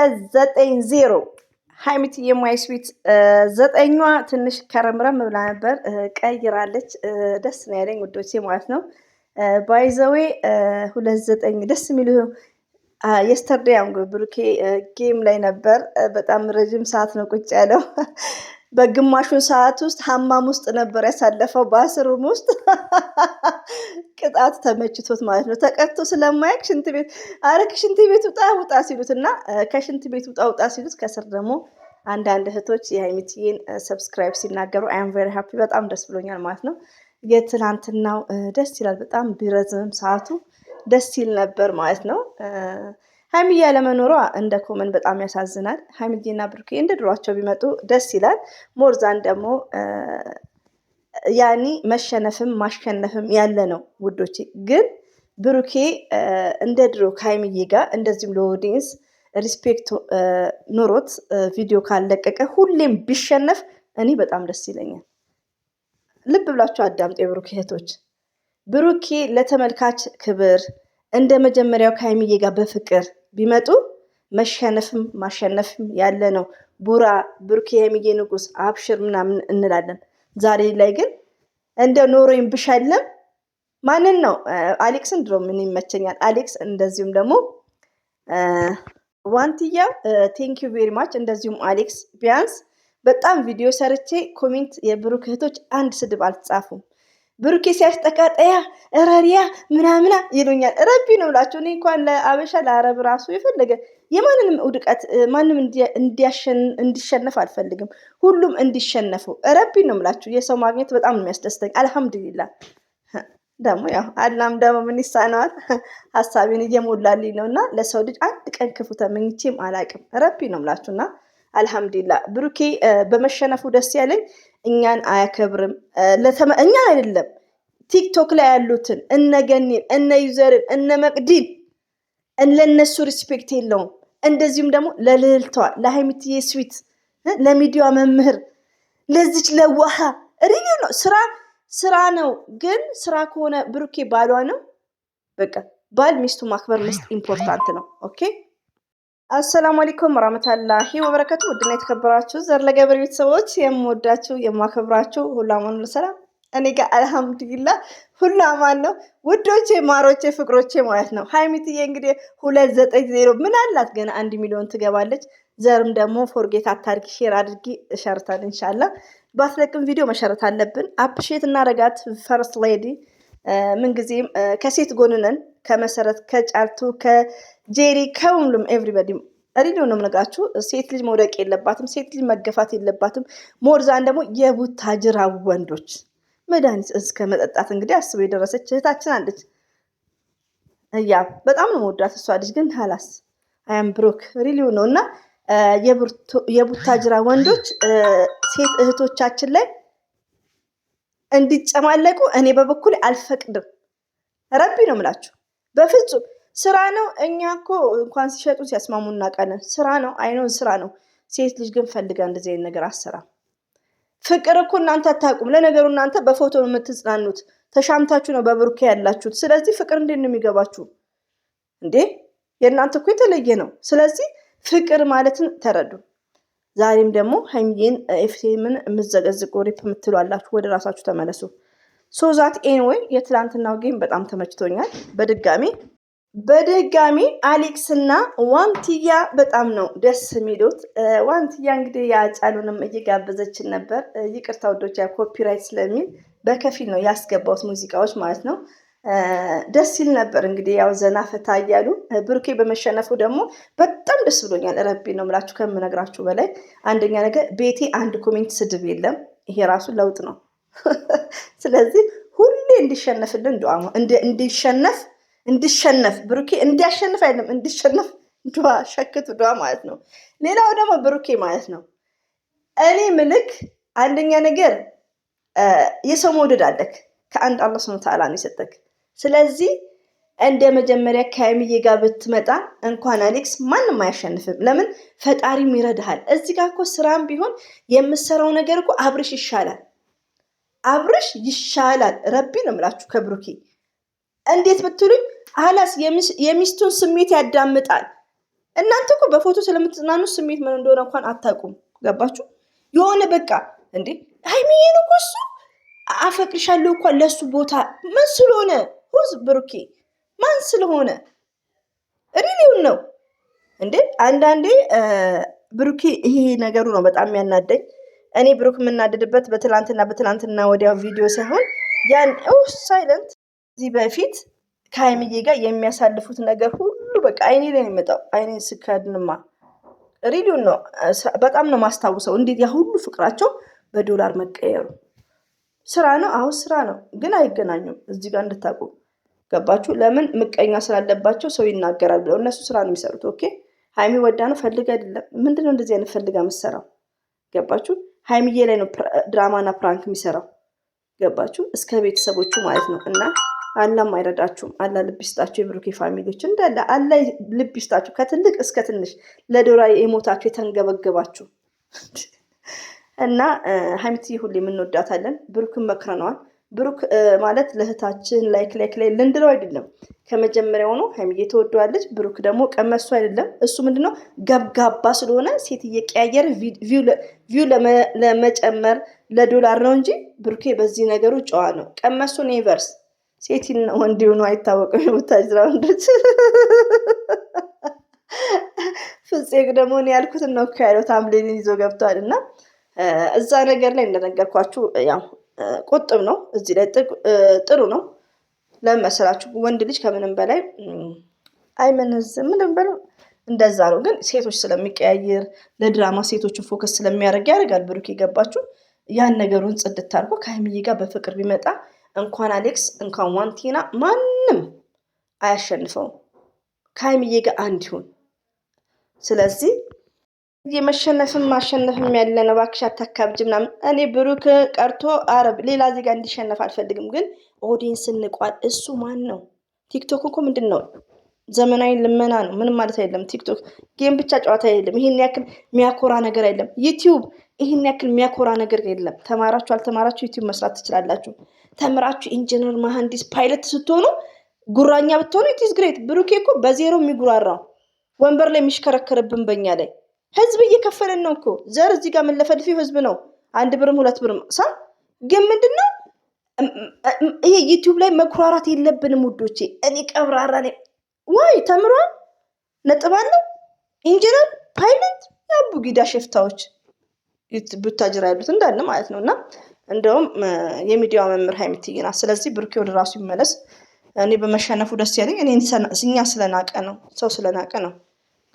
290 ሀይሚት የማይስዊት ዘጠኟ ትንሽ ከረምረም ብላ ነበር፣ ቀይራለች። ደስ ነው ያለኝ ውዶቼ ማለት ነው። ባይዘዌ 29 ደስ የሚሉ የስተርዴይ ብሩኬ ጌም ላይ ነበር። በጣም ረጅም ሰዓት ነው ቁጭ ያለው። በግማሹን ሰዓት ውስጥ ሀማም ውስጥ ነበር ያሳለፈው፣ ባስሩም ውስጥ ቅጣት ተመችቶት ማለት ነው። ተቀጥቶ ስለማያውቅ ሽንት ቤት አረክ ሽንት ቤት ውጣ ሲሉት እና ከሽንት ቤት ውጣ ሲሉት ከስር ደግሞ አንዳንድ እህቶች የሀይሚትዬን ሰብስክራይብ ሲናገሩ አም ቬሪ ሃፒ በጣም ደስ ብሎኛል ማለት ነው። የትናንትናው ደስ ይላል። በጣም ቢረዝምም ሰዓቱ ደስ ይል ነበር ማለት ነው። ሀይሚዬ ያለመኖሯ እንደ ኮመን በጣም ያሳዝናል። ሀይሚዬና ብሩኬ እንደ ድሯቸው ቢመጡ ደስ ይላል። ሞርዛን ደግሞ ያኒ መሸነፍም ማሸነፍም ያለ ነው ውዶቼ። ግን ብሩኬ እንደ ድሮ ከሀይሚዬ ጋር እንደዚሁም ለኦዲየንስ ሪስፔክት ኖሮት ቪዲዮ ካለቀቀ ሁሌም ቢሸነፍ እኔ በጣም ደስ ይለኛል። ልብ ብላችሁ አዳምጡ የብሩኬ እህቶች። ብሩኬ ለተመልካች ክብር እንደ መጀመሪያው ከሀይሚዬ ጋር በፍቅር ቢመጡ መሸነፍም ማሸነፍም ያለ ነው። ቡራ ብሩኬ የሀይሚዬ ንጉስ አብሽር ምናምን እንላለን። ዛሬ ላይ ግን እንደ ኖሮኝ ብሻለም ማንን ነው? አሌክስን ድሮ ምን ይመቸኛል አሌክስ፣ እንደዚሁም ደግሞ ዋንትያ ቴንክ ዩ ቬሪ ማች። እንደዚሁም አሌክስ ቢያንስ በጣም ቪዲዮ ሰርቼ ኮሜንት የብሩክ እህቶች አንድ ስድብ አልተጻፉም። ብሩኬ ሲያስጠቃጠያ ረሪያ ምናምና ይሉኛል። ረቢ ነው ብላችሁ እኔ እንኳን ለአበሻ ለአረብ ራሱ የፈለገ የማንንም ውድቀት ማንም እንዲሸነፍ አልፈልግም። ሁሉም እንዲሸነፉ ረቢ ነው ብላችሁ። የሰው ማግኘት በጣም ነው የሚያስደስተኝ። አልሐምዱሊላ። ደግሞ ያው አላም ደግሞ ምን ይሳነዋል? ሀሳቤን እየሞላልኝ ነው እና ለሰው ልጅ አንድ ቀን ክፉ ተመኝቼም አላቅም። ረቢ ነው ብላችሁና አልሐምዱሊላ። ብሩኬ በመሸነፉ ደስ ያለኝ እኛን አያከብርም። እኛን አይደለም ቲክቶክ ላይ ያሉትን እነ ገኒን እነ ዩዘርን እነ መቅዲን ለነሱ ሪስፔክት የለውም። እንደዚሁም ደግሞ ለልዕልቷ ለሀይሚትዬ ስዊት ለሚዲያ መምህር ለዚች ለዋሃ ሪቪው ነው ስራ ነው። ግን ስራ ከሆነ ብሩኬ ባሏ ነው። በቃ ባል ሚስቱ ማክበር መስት ኢምፖርታንት ነው። ኦኬ። አሰላሙ አለይኩም ወራህመቱላሂ ወበረከቱ። ውድና የተከበራችሁ ዘር ለገበሬ ቤተሰቦች የምወዳችሁ የማከብራችሁ ሁሉ አማን ሰላም፣ እኔ ጋር አልሐምዱሊላህ ሁሉ አማን ነው። ውዶቼ ማሮቼ ፍቅሮቼ ማለት ነው። ሀይሚትዬ እንግዲህ 290 ምን አላት ገና 1 ሚሊዮን ትገባለች። ዘርም ደግሞ ፎርጌት አታርጊ፣ ሼር አድርጊ፣ ሸርታል ኢንሻአላህ። ባትለቅም ቪዲዮ መሸረት አለብን። አፕሼት እናረጋት። ፈርስት ሌዲ ምንጊዜም ከሴት ጎን ነን። ከመሰረት ከጫልቱ ከጄሪ ከሁሉም ኤቭሪባዲ ሪዲዮ ነው የምነግራችሁ። ሴት ልጅ መውደቅ የለባትም። ሴት ልጅ መገፋት የለባትም። ሞርዛን ደግሞ የቡታጅራ ወንዶች መድኃኒት እስከ መጠጣት እንግዲህ አስበው የደረሰች እህታችን አለች። ያ በጣም ነው መወዳት እሷ ልጅ ግን ሀላስ አያም ብሮክ ሪሊዮ ነው እና የቡታጅራ ወንዶች ሴት እህቶቻችን ላይ እንዲጨማለቁ እኔ በበኩል አልፈቅድም። ረቢ ነው ምላችሁ በፍጹም። ስራ ነው። እኛ እኮ እንኳን ሲሸጡ ሲያስማሙ እናውቃለን። ስራ ነው፣ አይኖን ስራ ነው። ሴት ልጅ ግን ፈልጋ እንደዚህ አይነት ነገር አሰራም። ፍቅር እኮ እናንተ አታውቁም። ለነገሩ እናንተ በፎቶ ነው የምትጽናኑት። ተሻምታችሁ ነው በብሩኬ ያላችሁት። ስለዚህ ፍቅር እንዴት ነው የሚገባችሁ እንዴ? የእናንተ እኮ የተለየ ነው። ስለዚህ ፍቅር ማለትን ተረዱ። ዛሬም ደግሞ ሀይሚዬን ኤፍቴምን የምዘገዝቁ ሪፕ የምትሏላችሁ ወደ ራሳችሁ ተመለሱ። ሶዛት ኤንወይ የትላንትናው ጌም በጣም ተመችቶኛል። በድጋሚ አሌክስ እና ዋንትያ በጣም ነው ደስ የሚሉት። ዋንትያ እንግዲህ ያጫሉንም እየጋበዘችን ነበር። ይቅርታ ወዶች ኮፒራይት ስለሚል በከፊል ነው ያስገባውት ሙዚቃዎች ማለት ነው። ደስ ይል ነበር እንግዲህ ያው ዘና ፈታ እያሉ። ብሩኬ በመሸነፉ ደግሞ በጣም ደስ ብሎኛል። ረቢ ነው የምላችሁ ከምነግራችሁ በላይ። አንደኛ ነገር ቤቴ አንድ ኮሜንት ስድብ የለም። ይሄ ራሱ ለውጥ ነው። ስለዚህ ሁሌ እንዲሸነፍልን ዱዓ እንዲሸነፍ ብሩኬ እንዲያሸንፍ አይደለም እንዲሸነፍ ዱዓ ሸክቱ ዱዓ ማለት ነው። ሌላው ደግሞ ብሩኬ ማለት ነው እኔ ምልክ አንደኛ ነገር የሰው መውደድ አለክ ከአንድ አላህ ሱብሓነሁ ወተዓላ ነው የሰጠክ። ስለዚህ እንደ መጀመሪያ ከሀይሚዬ ጋር ብትመጣ እንኳን አሌክስ ማንም አያሸንፍም። ለምን ፈጣሪም ይረዳሃል። እዚህ ጋር እኮ ስራም ቢሆን የምሰራው ነገር እኮ አብርሽ ይሻላል። ረቢ ነው የምላችሁ ከብሩኬ እንዴት ብትሉኝ አላስ የሚስቱን ስሜት ያዳምጣል። እናንተ እኮ በፎቶ ስለምትዝናኑ ስሜት ምን እንደሆነ እንኳን አታውቁም። ገባችሁ? የሆነ በቃ እንዴ ሀይሚዬን እኮ እሱ አፈቅርሻለሁ እኮ ለሱ ቦታ ምን ስለሆነ ሁዝ ብሩኬ ማን ስለሆነ ሪሊውን ነው እንዴ? አንዳንዴ ብሩኬ ይሄ ነገሩ ነው በጣም የሚያናደኝ። እኔ ብሩክ የምናደድበት በትላንትና ወዲያው ቪዲዮ ሳይሆን ያን ሳይለንት እዚህ በፊት ከሀይሚዬ ጋር የሚያሳልፉት ነገር ሁሉ በቃ አይኔ ላይ ነው የሚመጣው። አይኔ ስከድንማ ሪሊውን ነው በጣም ነው ማስታውሰው። እንዴት ያ ሁሉ ፍቅራቸው በዶላር መቀየሩ ስራ ነው። አሁን ስራ ነው ግን አይገናኙም። እዚህ ጋር እንድታውቁ ገባችሁ? ለምን ምቀኛ ስላለባቸው ሰው ይናገራል ብለው እነሱ ስራ ነው የሚሰሩት። ኦኬ ሀይሚ ወዳ ነው ፈልግ አይደለም። ምንድነው እንደዚህ አይነት ፈልጋ የምትሰራው? ገባችሁ? ሀይሚዬ ላይ ነው ድራማና ፕራንክ የሚሰራው። ገባችሁ? እስከ ቤተሰቦቹ ማለት ነው። እና አላም አይረዳችሁም። አላ ልብ ይስጣችሁ። የብሩኬ ፋሚሊዎች እንዳለ አላ ልብ ይስጣችሁ። ከትልቅ እስከ ትንሽ ለዶራ የሞታችሁ የተንገበገባችሁ እና ሀይሚትዬ ሁሌ የምንወዳታለን። ብሩክን መክረነዋል። ብሩክ ማለት ለእህታችን ላይክ ላይ ልንድለው አይደለም። ከመጀመሪያው ነው ሀይሚዬ ተወደዋለች። ብሩክ ደግሞ ቀመሱ አይደለም። እሱ ምንድነው ገብጋባ ስለሆነ ሴት እየቀያየረ ቪው ለመጨመር ለዶላር ነው እንጂ ብሩኬ በዚህ ነገሩ ጨዋ ነው። ቀመሱ ኔቨርስ ሴትን ወንድ ሆኖ አይታወቅም። የምታጅራ ወንዶች ፍፄ ደግሞ እኔ ያልኩትን ነው ያለው። ታምሌንን ይዞ ገብቷል። እና እዛ ነገር ላይ እንደነገርኳችሁ ያው ቁጥብ ነው። እዚህ ላይ ጥሩ ነው። ለምን መሰላችሁ? ወንድ ልጅ ከምንም በላይ አይመነዝም። ምንም በለው እንደዛ ነው። ግን ሴቶች ስለሚቀያየር ለድራማ ሴቶችን ፎከስ ስለሚያደርግ ያደርጋል። ብሩክ የገባችሁ ያን ነገሩን ጽድት አድርጎ ከሀይሚዬ ጋር በፍቅር ቢመጣ እንኳን አሌክስ እንኳን ዋንቲና ማንም አያሸንፈውም። ከሀይሚዬ ጋር አንድ ይሁን። ስለዚህ የመሸነፍም ማሸነፍም ያለ ነው። እባክሽ አታካብጅ ምናምን። እኔ ብሩክ ቀርቶ አረብ ሌላ ዜጋ እንዲሸነፍ አልፈልግም። ግን ኦዲየንስ እንቋል። እሱ ማን ነው? ቲክቶክ እኮ ምንድን ነው? ዘመናዊ ልመና ነው። ምንም ማለት አይደለም። ቲክቶክ ጌም ብቻ ጨዋታ የለም። ይሄን ያክል የሚያኮራ ነገር አይደለም። ዩቲዩብ ይሄን ያክል የሚያኮራ ነገር የለም። ተማራችሁ አልተማራችሁ ዩቲዩብ መስራት ትችላላችሁ። ተምራችሁ ኢንጂነር፣ መሐንዲስ፣ ፓይለት ስትሆኑ ጉራኛ ብትሆኑ ኢትስ ግሬት። ብሩኬ እኮ በዜሮ የሚጉራራው ወንበር ላይ የሚሽከረከርብን በኛ ላይ ህዝብ እየከፈለን ነው እኮ። ዘር እዚህ ጋር የምንለፈልፊው ህዝብ ነው። 1 ብርም 2 ብርም ግን ምንድነው ይሄ ዩቲዩብ ላይ መኩራራት የለብንም ውዶቼ። እኔ ቀብራራ ነኝ ወይ ተምሯል ነጥብ አለው ኢንጂነር ፓይለት ያቡ ጊዳ ሸፍታዎች ቡታጅራ ያሉት እንዳለ ማለት ነው። እና እንደውም የሚዲያው መምህር ሀይሚትዬ ናት። ስለዚህ ብሩኬ ወደ ራሱ ይመለስ። እኔ በመሸነፉ ደስ ያለኝ እኛ ስለናቀ ነው፣ ሰው ስለናቀ ነው።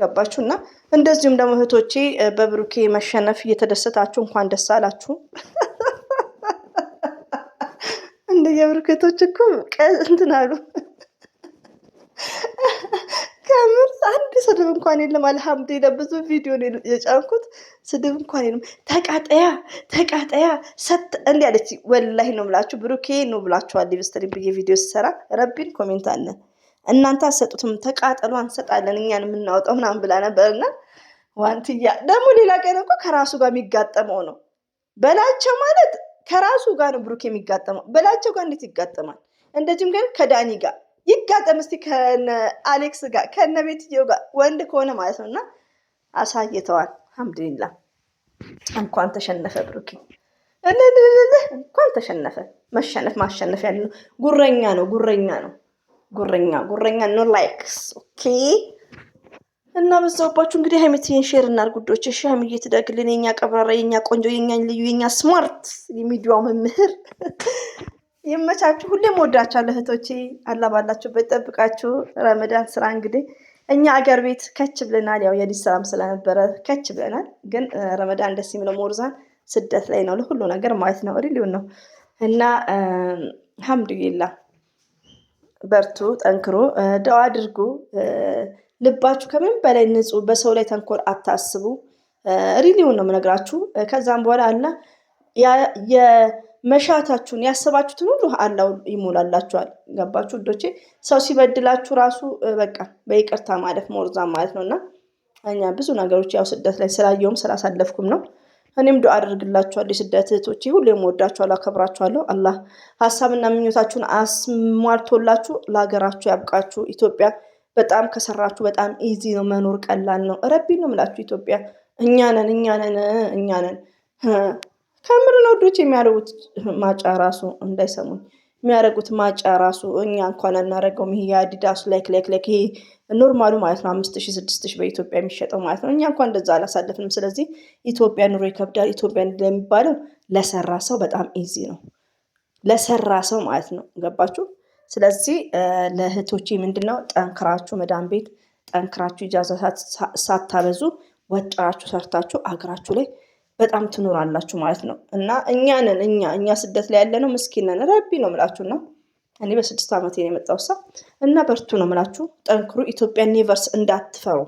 ገባችሁ? እና እንደዚሁም ደግሞ እህቶቼ በብሩኬ መሸነፍ እየተደሰታችሁ እንኳን ደስ አላችሁ። እንደ የብሩኬቶች እኮ እንትን አሉ። ከምር አንድ ስድብ እንኳን የለም። አልሐምዱሊላ ብዙ ቪዲዮ የጫንኩት ስድብ እንኳን የለም። ተቃጠያ እንዲህ አለች። ወላሂ ነው ብላችሁ ብሩኬ ነው ብላችኋል። ሊብስትሪ ብዬ ቪዲዮ ስሰራ ረቢን ኮሜንት አለ እናንተ አሰጡትም ተቃጠሉ አንሰጣለን እኛን የምናወጣው ምናምን ብላ ነበርና ዋንትያ ደግሞ ሌላ ቀን እኮ ከራሱ ጋር የሚጋጠመው ነው። በላቸው ማለት ከራሱ ጋር ነው ብሩክ የሚጋጠመው። በላቸው ጋር እንዴት ይጋጠማል? እንደዚህም ግን ከዳኒ ጋር ይጋጠም እስቲ ከነ አሌክስ ጋር ከነ ቤትየው ጋር ወንድ ከሆነ ማለት ነው። እና አሳይተዋል። አልሐምዱሊላህ እንኳን ተሸነፈ ብሩክ፣ እንኳን ተሸነፈ። መሸነፍ ማሸነፍ ያለ ነው። ጉረኛ ነው። ጉረኛ ኖ ላይክስ ኦኬ። እና በዛውባችሁ እንግዲህ ሀይሚትዬን ሼር እናድርግ ውዶች። እሺ ሀይሚዬ ትደግልን፣ የኛ ቀብራራ፣ የኛ ቆንጆ፣ የኛ ልዩ፣ የኛ ስማርት የሚዲያው መምህር ይመቻችሁ። ሁሌም ወዳችኋለሁ እህቶቼ። አላህ ባላችሁበት ጠብቃችሁ። ረመዳን ስራ እንግዲህ እኛ አገር ቤት ከች ብለናል። ያው የዲስ ሰላም ስለነበረ ከች ብለናል። ግን ረመዳን ደስ የሚለው ሞርዛን ስደት ላይ ነው ለሁሉ ነገር ማለት ነው። ሪሊውን ነው እና አልሐምዱሊላህ በርቱ፣ ጠንክሮ ደዋ አድርጉ። ልባችሁ ከምንም በላይ ንጹህ፣ በሰው ላይ ተንኮል አታስቡ። ሪሊውን ነው የምነግራችሁ። ከዛም በኋላ አላ የመሻታችሁን ያሰባችሁትን ሁሉ አላህ ይሞላላችኋል። ገባችሁ ውዶቼ? ሰው ሲበድላችሁ ራሱ በቃ በይቅርታ ማለፍ ሞርዛን ማለት ነው። እና እኛ ብዙ ነገሮች ያው ስደት ላይ ስላየውም ስላሳለፍኩም ነው። እኔም ዱዓ አድርግላችኋለሁ የስደት እህቶቼ። ሁሌም ወዳችኋለሁ፣ አከብራችኋለሁ። አላህ ሀሳብና ምኞታችሁን አስሟልቶላችሁ ለሀገራችሁ ያብቃችሁ። ኢትዮጵያ በጣም ከሰራችሁ በጣም ኢዚ ነው መኖር፣ ቀላል ነው። ረቢ ነው የምላችሁ ኢትዮጵያ እኛ ነን። ከምር ነው ዶች የሚያደርጉት ማጫ ራሱ እንዳይሰሙኝ የሚያደርጉት ማጫ ራሱ እኛ እንኳን አናደርገውም። ይሄ የአዲዳሱ ላይክ ይሄ ኖርማሉ ማለት ነው 5000 6000 በኢትዮጵያ የሚሸጠው ማለት ነው። እኛ እንኳን እንደዛ አላሳልፍንም። ስለዚህ ኢትዮጵያ ኑሮ ይከብዳል። ኢትዮጵያ እንደሚባለው ለሰራ ሰው በጣም ኢዚ ነው፣ ለሰራ ሰው ማለት ነው። ገባችሁ? ስለዚህ ለእህቶቼ ምንድነው ጠንክራችሁ መዳም ቤት ጠንክራችሁ ኢጃዛ ሳታበዙ ወጣችሁ ሰርታችሁ አገራችሁ ላይ በጣም ትኖራላችሁ ማለት ነው። እና እኛ ስደት ላይ ያለ ነው ምስኪን ነን። ረቢ ነው ምላችሁና እኔ በ6 ዓመቴ ነው የመጣው ሰው እና በርቱ ነው ምላችሁ። ጠንክሩ። ኢትዮጵያ ኔቨርስ እንዳትፈሩ።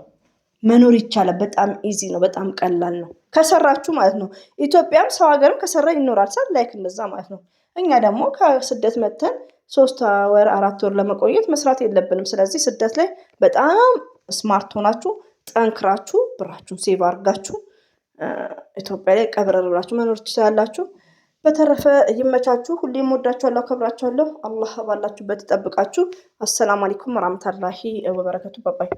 መኖር ይቻላል። በጣም ኢዚ ነው። በጣም ቀላል ነው ከሰራችሁ ማለት ነው። ኢትዮጵያም ሰው ሀገርም ከሰራ ይኖራል ሰው ላይክ እንደዛ ማለት ነው። እኛ ደግሞ ከስደት መተን 3 ወር 4 ወር ለመቆየት መስራት የለብንም። ስለዚህ ስደት ላይ በጣም ስማርት ሆናችሁ ጠንክራችሁ ብራችሁን ሴቭ አድርጋችሁ ኢትዮጵያ ላይ ቀብረር ብላችሁ መኖር ትችላላችሁ። በተረፈ ይመቻችሁ። ሁሌም ወዳችኋለሁ፣ አከብራችኋለሁ። አላህ ባላችሁበት ይጠብቃችሁ። አሰላሙ አለይኩም ወራህመቱላሂ ወበረካቱ። ባባይ